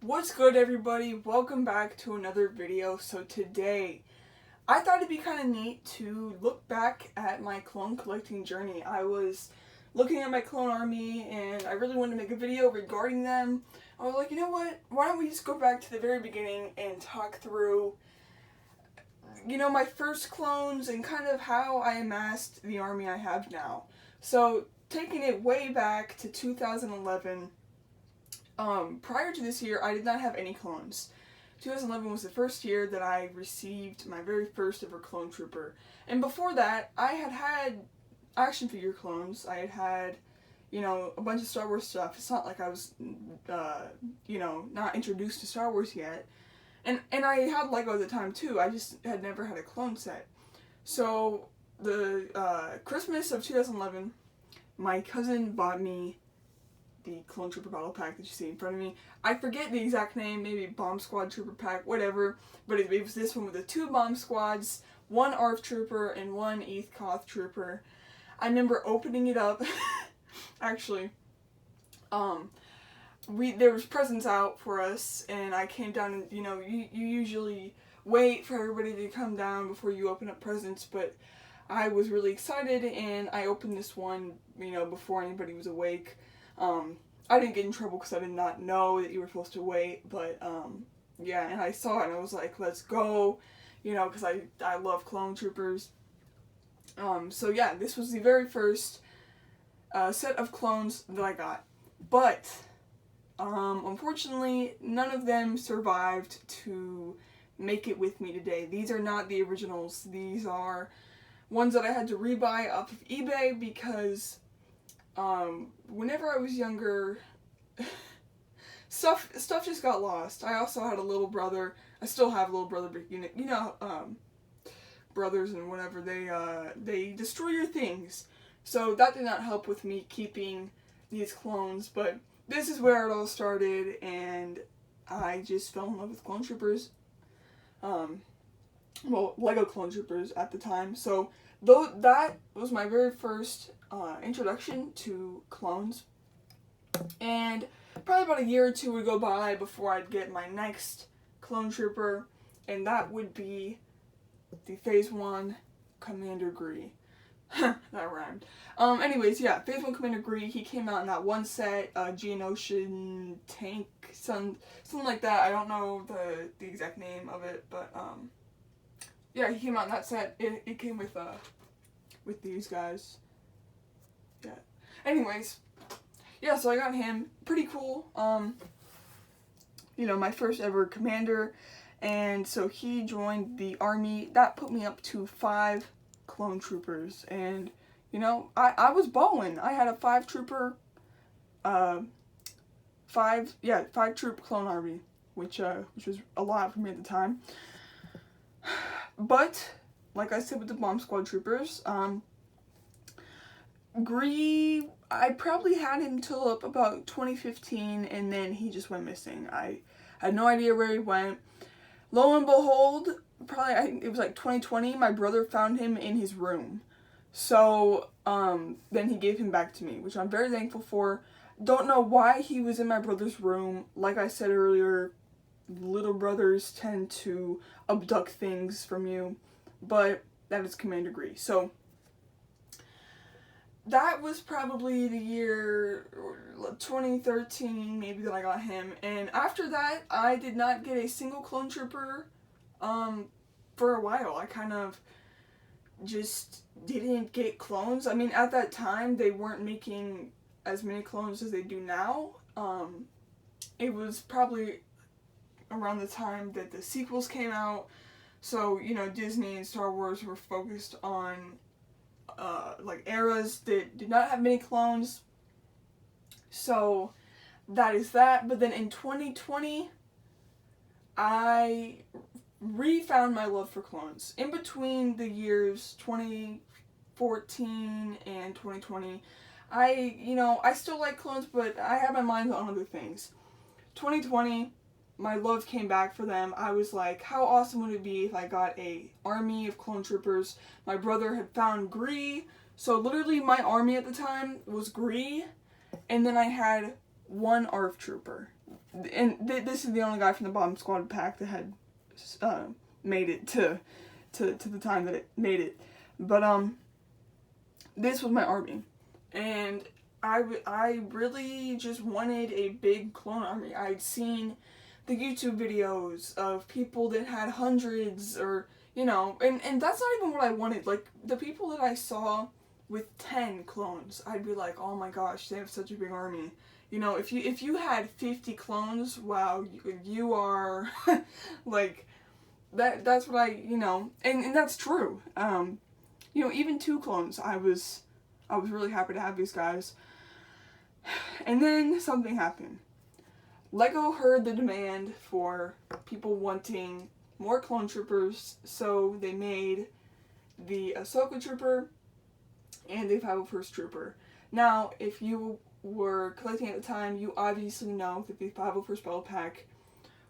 What's good, everybody? Welcome back to another video. So today, I thought it'd be kind of neat to look back at my clone collecting journey. I was looking at my clone army and I really wanted to make a video regarding them. I was like, you know what? Why don't we just go back to the very beginning and talk through, my first clones and kind of how I amassed the army I have now. So, taking it way back to 2011, prior to this year, I did not have any clones. 2011 was the first year that I received my very first ever clone trooper. And before that, I had action figure clones. I had, a bunch of Star Wars stuff. It's not like I was, not introduced to Star Wars yet. And I had Lego at the time too. I just had never had a clone set. So, the Christmas of 2011, my cousin bought me the Clone Trooper Battle Pack that you see in front of me. I forget the exact name, maybe Bomb Squad Trooper Pack, whatever, but it was this one with the 2 Bomb Squads, 1 ARF Trooper, and 1 ETH Koth Trooper. I remember opening it up, actually, there was presents out for us, and I came down and, you usually wait for everybody to come down before you open up presents, but I was really excited, and I opened this one, before anybody was awake. I didn't get in trouble because I did not know that you were supposed to wait, but, and I saw it and I was like, let's go, because I love clone troopers. This was the very first, set of clones that I got, but, unfortunately, none of them survived to make it with me today. These are not the originals. These are ones that I had to rebuy off of eBay because whenever I was younger, stuff just got lost. I also had a little brother. I still have a little brother, but brothers and whatever, they destroy your things. So that did not help with me keeping these clones, but this is where it all started, and I just fell in love with clone troopers. Lego clone troopers at the time. So that was my very first introduction to clones, and probably about a year or two would go by before I'd get my next clone trooper, and that would be the Phase 1 Commander Gree. That rhymed. Phase 1 Commander Gree, he came out in that one set, Geonosian Tank, something like that. I don't know the exact name of it, but he came out in that set. It came with these guys. Yeah. Anyways, so I got him. Pretty cool. My first ever commander, and so he joined the army. That put me up to 5 clone troopers, and I was balling. I had a 5 trooper, 5 troop clone army, which was a lot for me at the time. But like I said with the Bomb Squad troopers, Gree, I probably had him till up about 2015, and then he just went missing. I had no idea where he went. Lo and behold, it was like 2020, my brother found him in his room. So, then he gave him back to me, which I'm very thankful for. Don't know why he was in my brother's room. Like I said earlier, little brothers tend to abduct things from you, but that is Commander Gree. So, that was probably the year 2013, maybe, that I got him. And after that, I did not get a single clone trooper for a while. I kind of just didn't get clones. I mean, at that time, they weren't making as many clones as they do now. It was probably around the time that the sequels came out. So, Disney and Star Wars were focused on eras that did not have many clones. So that is that. But then in 2020, I refound my love for clones. In between the years 2014 and 2020, I still like clones, but I had my mind on other things. 2020, my love came back for them. I was like, how awesome would it be if I got a army of clone troopers? My brother had found Gree, so literally my army at the time was Gree, and then I had 1 ARF trooper. and this is the only guy from the bomb squad pack that had made it to the time that it made it. But this was my army, and I really just wanted a big clone army. I'd seen the YouTube videos of people that had hundreds, or and that's not even what I wanted. Like, the people that I saw with 10 clones, I'd be like, oh my gosh, they have such a big army. If you had 50 clones, wow, you are like that's what and that's true. Even 2 clones, I was really happy to have these guys. And then something happened. LEGO heard the demand for people wanting more clone troopers, so they made the Ahsoka trooper and the 501st trooper. Now, if you were collecting at the time, you obviously know that the 501st Battle Pack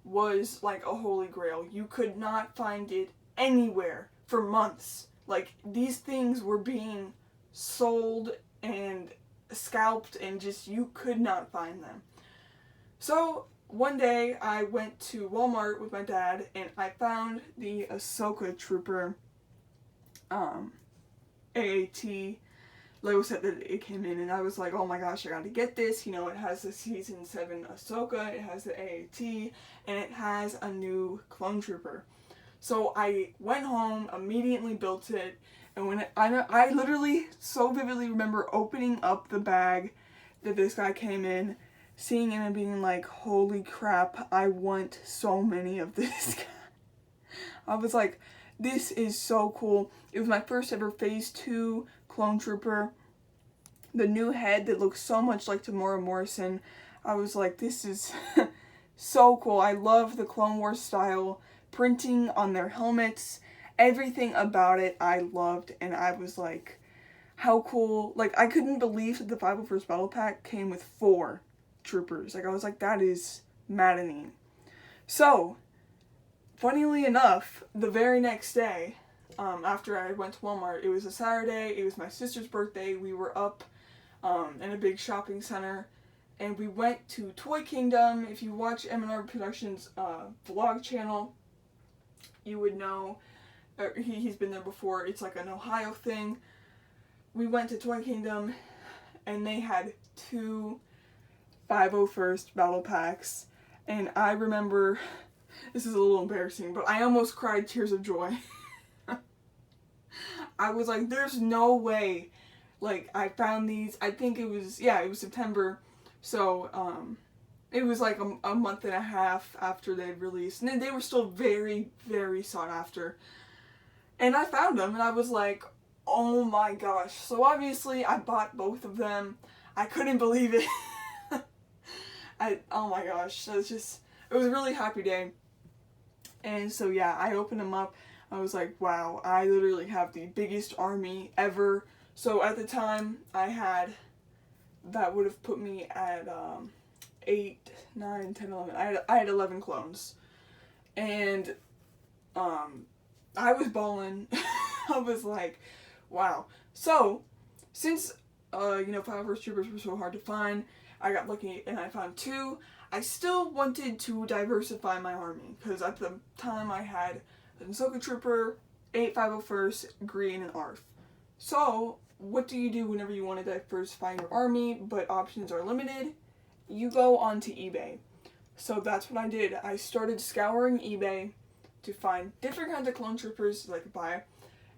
was like a holy grail. You could not find it anywhere for months. Like, these things were being sold and scalped, and just, you could not find them. So one day I went to Walmart with my dad, and I found the Ahsoka trooper AAT Lego set that it came in, and I was like, oh my gosh, I gotta get this. It has the Season 7 Ahsoka, it has the AAT, and it has a new clone trooper. So I went home, immediately built it, and when I literally so vividly remember opening up the bag that this guy came in, seeing it and being like, holy crap, I want so many of this guy. I was like, this is so cool. It was my first ever Phase 2 clone trooper. The new head that looks so much like Tamora Morrison. I was like, this is so cool. I love the Clone Wars style printing on their helmets. Everything about it I loved, and I was like, how cool. Like, I couldn't believe that the 501st Battle Pack came with 4 troopers. Like, I was like, that is maddening. So, funnily enough, the very next day, after I went to Walmart, it was a Saturday, it was my sister's birthday, we were up in a big shopping center, and we went to Toy Kingdom. If you watch M&R Productions vlog channel, you would know, he's been there before, it's like an Ohio thing. We went to Toy Kingdom, and they had 2 501st Battle Packs, and I remember, this is a little embarrassing, but I almost cried tears of joy. I was like, there's no way. Like, I found these, I think it was September, so, it was like a month and a half after they'd released, and they were still very, very sought after. And I found them, and I was like, oh my gosh. So obviously, I bought both of them. I couldn't believe it. Oh my gosh, it was a really happy day. And so yeah, I opened them up. I was like, wow, I literally have the biggest army ever. So at the time, that would have put me at 8, 9, 10, 11. I had 11 clones. And I was balling. I was like, wow. So, since 501st troopers were so hard to find, I got lucky and I found 2. I still wanted to diversify my army, because at the time I had an Ahsoka trooper, 8 501st, green, and ARF. So, what do you do whenever you want to diversify your army, but options are limited? You go onto eBay. So that's what I did. I started scouring eBay to find different kinds of clone troopers that I could buy.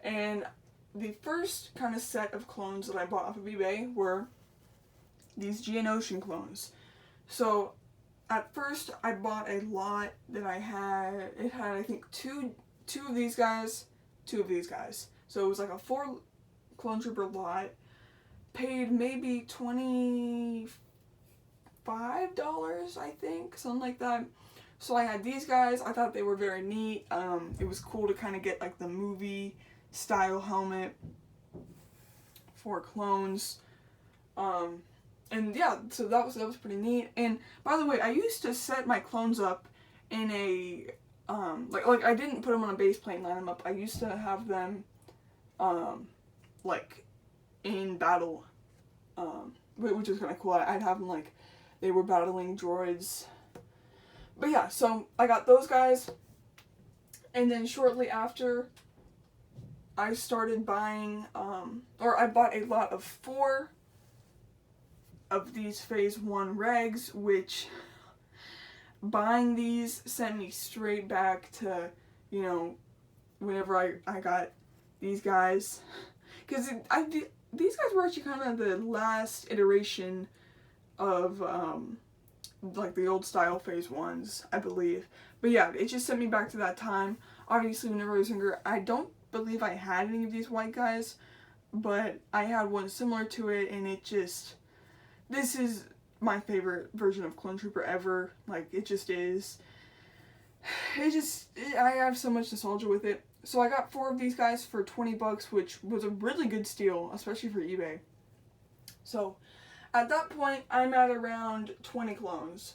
And the first kind of set of clones that I bought off of eBay were these Geonosian clones. So at first I bought a lot that it had I think two of these guys, 2 of these guys. So it was like a 4 clone trooper lot. Paid maybe $25, I think, something like that. So I had these guys. I thought they were very neat. It was cool to kind of get like the movie style helmet for clones. And yeah, so that was pretty neat. And by the way, I used to set my clones up in a like I didn't put them on a base plate and line them up. I used to have them like in battle, which was kind of cool. I'd have them like they were battling droids But yeah, so I got those guys, and then shortly after, I started buying, or I bought a lot of 4 of these Phase 1 regs, which buying these sent me straight back to, you know, whenever I got these guys. Because these guys were actually kind of the last iteration of, like the old style Phase 1s, I believe. But yeah, it just sent me back to that time. Obviously, whenever I was younger, I don't believe I had any of these white guys, but I had one similar to it, and it just, this is my favorite version of Clone Trooper ever. Like, it just is. I have so much nostalgia with it. So I got 4 of these guys for $20, which was a really good steal, especially for eBay. So at that point, I'm at around 20 clones.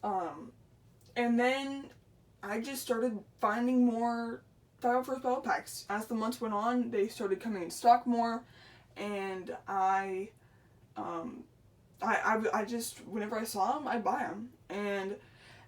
And then I just started finding more 501st Battle Packs. As the months went on, they started coming in stock more, and I just, whenever I saw them, I'd buy them. And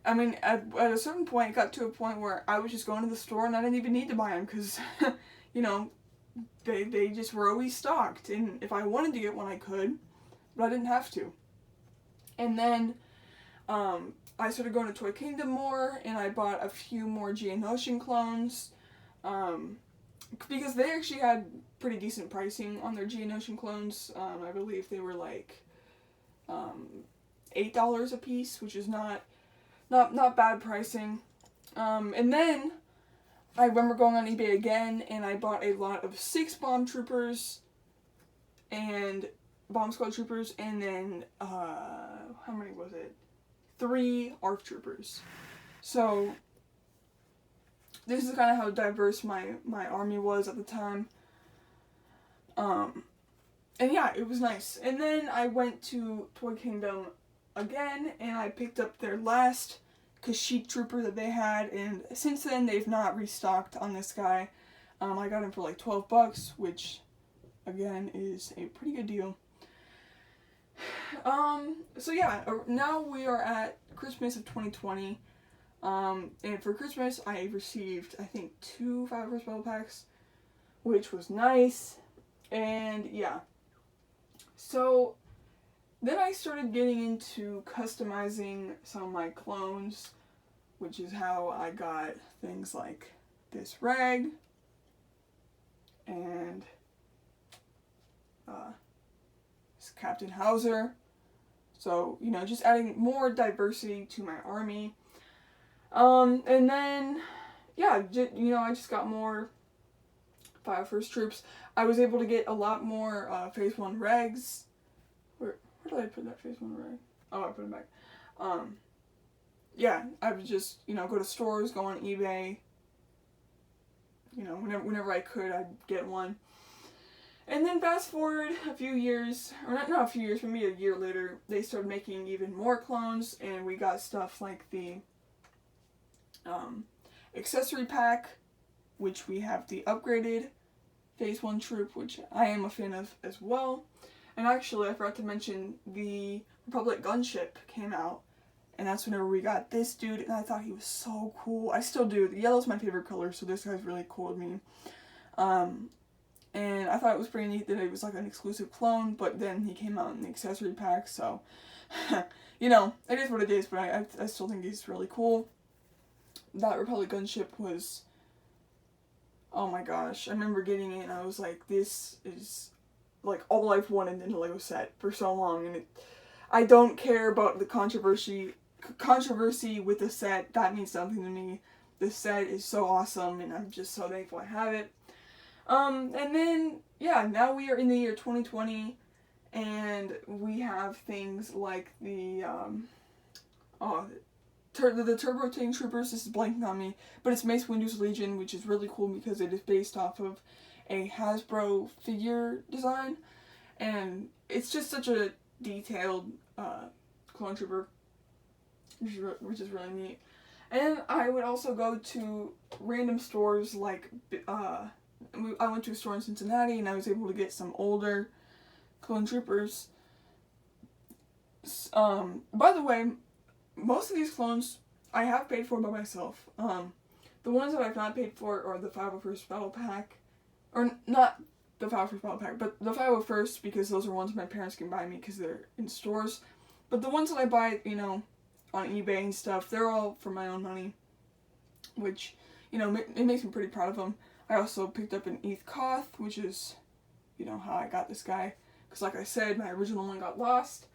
I mean, at a certain point, it got to a point where I was just going to the store and I didn't even need to buy them because, you know, they just were always stocked. And if I wanted to get one, I could, but I didn't have to. And then I started going to Toy Kingdom more, and I bought a few more Geonosian clones because they actually had pretty decent pricing on their Geonosian clones. I believe they were like $8 a piece, which is not bad pricing. And then I remember going on eBay again, and I bought a lot of 6 Bomb Troopers and Bomb Squad Troopers, and then how many was it? 3 ARC Troopers. So this is kind of how diverse my army was at the time. And yeah, it was nice. And then I went to Toy Kingdom again, and I picked up their last Kashyyyk Trooper that they had, and since then they've not restocked on this guy. I got him for like $12, which again is a pretty good deal. So yeah, now we are at Christmas of 2020, and for Christmas I received, I think, 2 501st Battle Packs, which was nice, and yeah. So then I started getting into customizing some of my clones, which is how I got things like this rag, and Captain Hauser. So, you know, just adding more diversity to my army. And then, yeah, you know, I just got more 501st troops. I was able to get a lot more Phase 1 regs. Where did I put that Phase 1 reg? Oh, I put it back. Yeah, I would just, you know, go to stores, go on eBay. You know, whenever I could, I'd get one. And then fast forward a few years, or not a few years, maybe a year later, they started making even more clones, and we got stuff like the accessory pack, which we have the upgraded Phase 1 troop, which I am a fan of as well. And actually, I forgot to mention, the Republic gunship came out, and that's whenever we got this dude, and I thought he was so cool. I still do. The yellow's my favorite color, so this guy's really cool to me. And I thought it was pretty neat that it was like an exclusive clone, but then he came out in the accessory pack, so, you know, it is what it is, but I still think he's really cool. That Republic gunship was, oh my gosh, I remember getting it and I was like, this is like all I've wanted in a LEGO set for so long, and I don't care about the controversy with the set. That means something to me. The set is so awesome, and I'm just so thankful I have it. And then, yeah, now we are in the year 2020, and we have things like the Turbo Tank Troopers. This is blanking on me, but it's Mace Windu's Legion, which is really cool because it is based off of a Hasbro figure design, and it's just such a detailed clone trooper, which is really neat. And I would also go to random stores like I went to a store in Cincinnati, and I was able to get some older clone troopers. By the way, most of these clones I have paid for by myself. The ones that I've not paid for are the 501st Battle Pack, or not the 501st Battle Pack, but the 501st, because those are ones my parents can buy me because they're in stores. But the ones that I buy, you know, on eBay and stuff, they're all for my own money, which, you know, it makes me pretty proud of them. I also picked up an ETH Koth, which is, you know, how I got this guy, because like I said, my original one got lost.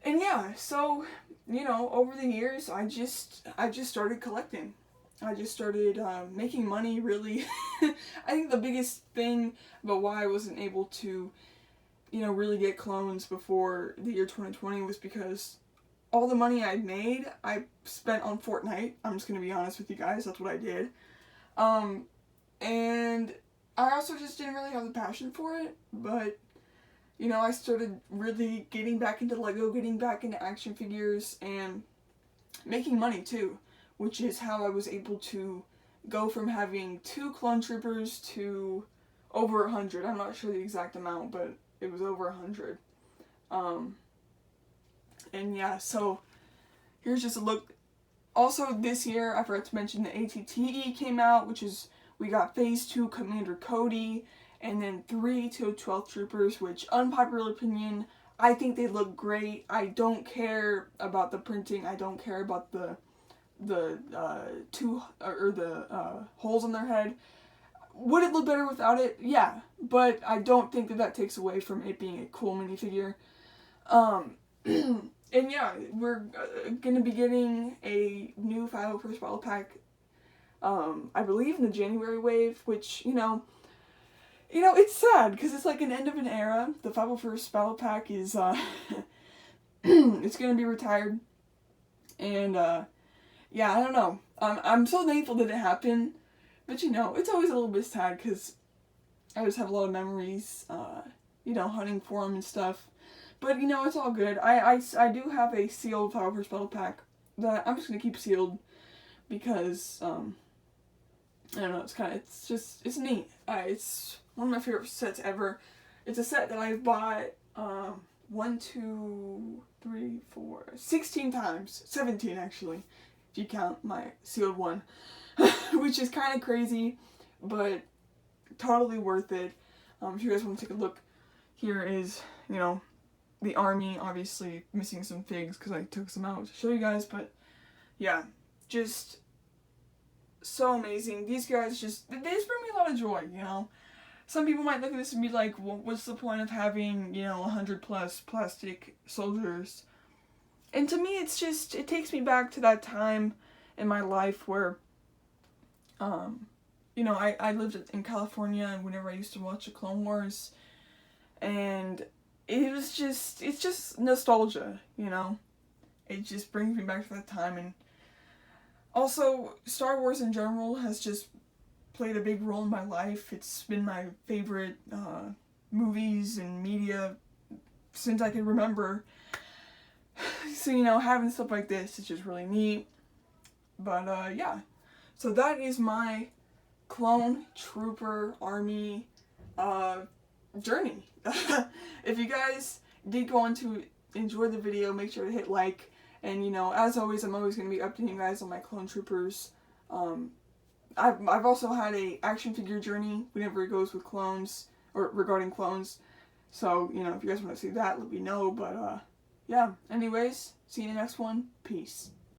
And yeah, so, you know, over the years, I just started collecting. I just started making money, really. I think the biggest thing about why I wasn't able to, you know, really get clones before the year 2020 was because all the money I made, I spent on Fortnite. I'm just going to be honest with you guys, that's what I did. And I also just didn't really have the passion for it, but, you know, I started really getting back into LEGO, getting back into action figures, and making money too, which is how I was able to go from having 2 clone troopers to over 100. I'm not sure the exact amount, but it was over 100. And yeah, so here's just a look. Also this year, I forgot to mention the ATTE came out, which is, we got Phase 2 Commander Cody, and then 3 TO-12 troopers, which, unpopular opinion, I think they look great. I don't care about the printing. I don't care about the holes on their head. Would it look better without it? Yeah, but I don't think that takes away from it being a cool minifigure. And yeah, we're gonna be getting a new 501st Battle Pack, I believe in the January wave, which, you know, it's sad, because it's like an end of an era. The 501st Battle Pack is, it's gonna be retired, and, yeah, I don't know. I'm so thankful that it happened, but, you know, it's always a little bit sad, because I just have a lot of memories, you know, hunting for them and stuff. But, you know, it's all good. I do have a sealed 501st Battle Pack that I'm just gonna keep sealed, because, I don't know, it's neat. It's one of my favorite sets ever. It's a set that I've bought, 16 times. 17, actually, if you count my sealed one. Which is kind of crazy, but totally worth it. If you guys want to take a look, here is, you know, the army, obviously missing some figs because I took some out to show you guys, but yeah, just so amazing. These guys they just bring me a lot of joy, you know. Some people might look at this and be like, well, what's the point of having, you know, 100 plus plastic soldiers? And to me, it's just, it takes me back to that time in my life where, you know, I lived in California, and whenever I used to watch the Clone Wars, and it's just nostalgia, you know. It just brings me back to that time. And also, Star Wars in general has just played a big role in my life. It's been my favorite movies and media since I can remember. So, you know, having stuff like this is just really neat. But, yeah. So that is my clone trooper army journey. If you guys did go on to enjoy the video, make sure to hit like. And, you know, as always, I'm always going to be updating you guys on my clone troopers. I've also had a action figure journey whenever it goes with clones, or regarding clones. So, you know, if you guys want to see that, let me know. But, yeah. Anyways, see you in the next one. Peace.